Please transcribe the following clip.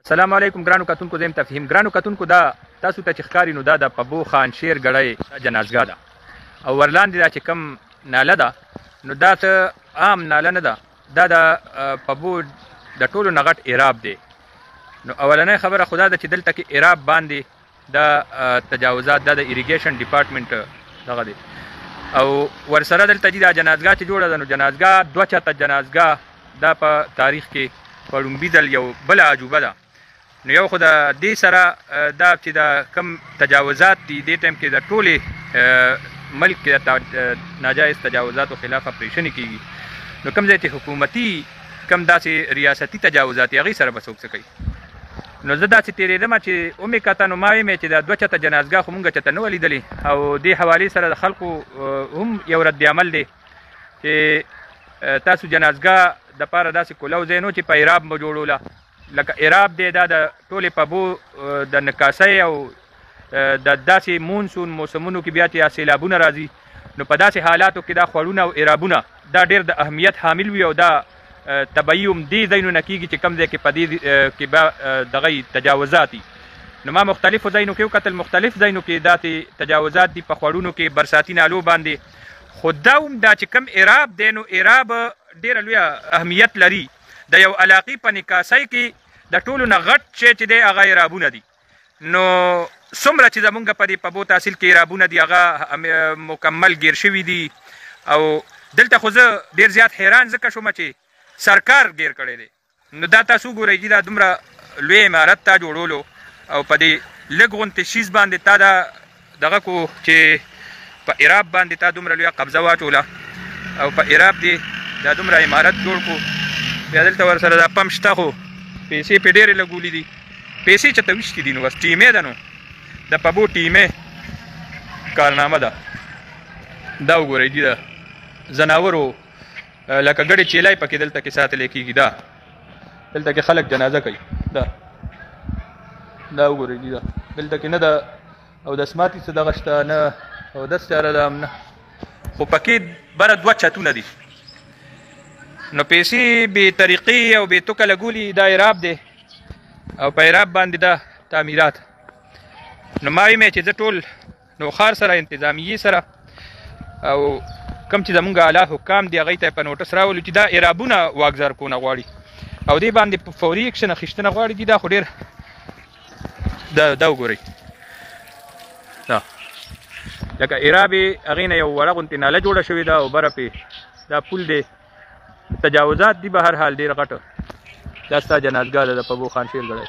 السلام علیکم ګرانو کتونکو، زه یم تفهیم. ګرانو کتونکو، دا تاسو ته چې ښکاري نو دا د پبو خان شیر ګړی جنازګاه ده او ورلاندې دا چې کوم ناله ده نو دا څه عام ناله نه ده، دا د پبو د ټولو نه غټ ایراب دی. نو اولنۍ خبره خو دا ده چې دلته کې ایراب باندې دا تجاوزات دا د ایریګیشن ډپارټمنټ دغه دی او ورسره دلته چې دا جنازګاه چې جوړه ده نو جنازګاه دوه چته جنازګاه دا په تاریخ کې په لومبي ځل یو بله عجوبه ده. نو یو خو د دې سره دا چې د کم تجاوزات دي دې ټایم کې د ټولې ملک کې د ناجایز تجاوزاتو خلاف اپریشنې کېږي. نو کوم ځای چې حکومتي کم داسې ریاستي تجاوزات هغې سره به څوک څه کوي. نو زه داسې تېرېدم چې ومې کته نو ما ویمې چې دا دوه چته جنازګاه خو مونږ چته نه وه لیدلې او دې حوالې سره د خلکو هم یو رد عمل دی چې تاسو جنازګاه دپاره داسې کولو ځای نو چې په ایراب مو جوړوله لکه ایراب دی دا د ټولې پبو د نکاسۍ او د داسې مونسون موسمونو کې بیا چې سیلابونه راځي نو په داسې حالاتو کې دا خوړونه او ایرابونه دا ډېر د اهمیت حامل وي او دا طبعي هم دې ځایونو نه کېږي چې کوم ځای کې په دې کې به دغه تجاوزات دي. نو ما مختلفو ځایونو کې وکتل، مختلف ځایونو کې داسې تجاوزات دي په خوړونو کې برساتي نالو باندې. خو دا هم دا چې کوم ایراب دی نو ایراب ډېره لویه اهمیت لري. د یو علاقې په نکاسۍ کې د ټولو نه غټ شی چې دی هغه ایرابونه دي. نو څومره چې زمونږ په دې پبو تحصیل کې ایرابونه دي هغه مکمل ګیر شوي دي او دلته خو زه ډېر زیات حیران ځکه شوم چې سرکار ګیر کړی دی. نو دا تاسو وګورئ چې دا دومره لوی عمارت تا جوړولو او په دې لږ غونتې شیز باندې تا دا دغه کو چې په ایراب باندې تا دومره لویه قبضه واچوله او په ایراب دې دا دومره عمارت جوړ کړو. بیا دلته ورسره دا پمپ شته خو پیسې پې ډېرې لګولي دي. پیسې چېرته ویشتې دي نو بس ټیمې ده نو د پبو ټیمې کارنامه ده. دا وګورئ دي د ځناورو لکه ګډې چیلای پکې دلته کې ساتلی کېږي. دا دلته کې خلک جنازه کوي. دا وګورئ دي دا دلته کې نه ده او د سماتي څه دغه شته نه او داسې چاره ده هم نه، خو پکې بره دوه چتونه دي. نو پیسې بې طریقې او بې توکه لګولي. دا ایراب دی او په ایراب باندې دا تعمیرات. نو ما ویمې چې زه ټول نوښار سره انتظامیې سره او کوم چې زمونږ اعلی حکام دي هغوی ته په نوټس راولو چې دا ایرابونه واګزار کونه غواړي او دې باندې په فوري اکشن اخیستنه غواړي. دي دا خو ډېر دا وګورئ دا لکه ایراب یې هغې نه یو وړه غوندې ناله جوړه شوې ده او بره پې دا پول دی. تجاوزات دي به هر حال ډېر غټه. دا ستا جنازګاه ده د پبو خان شیر ګړی.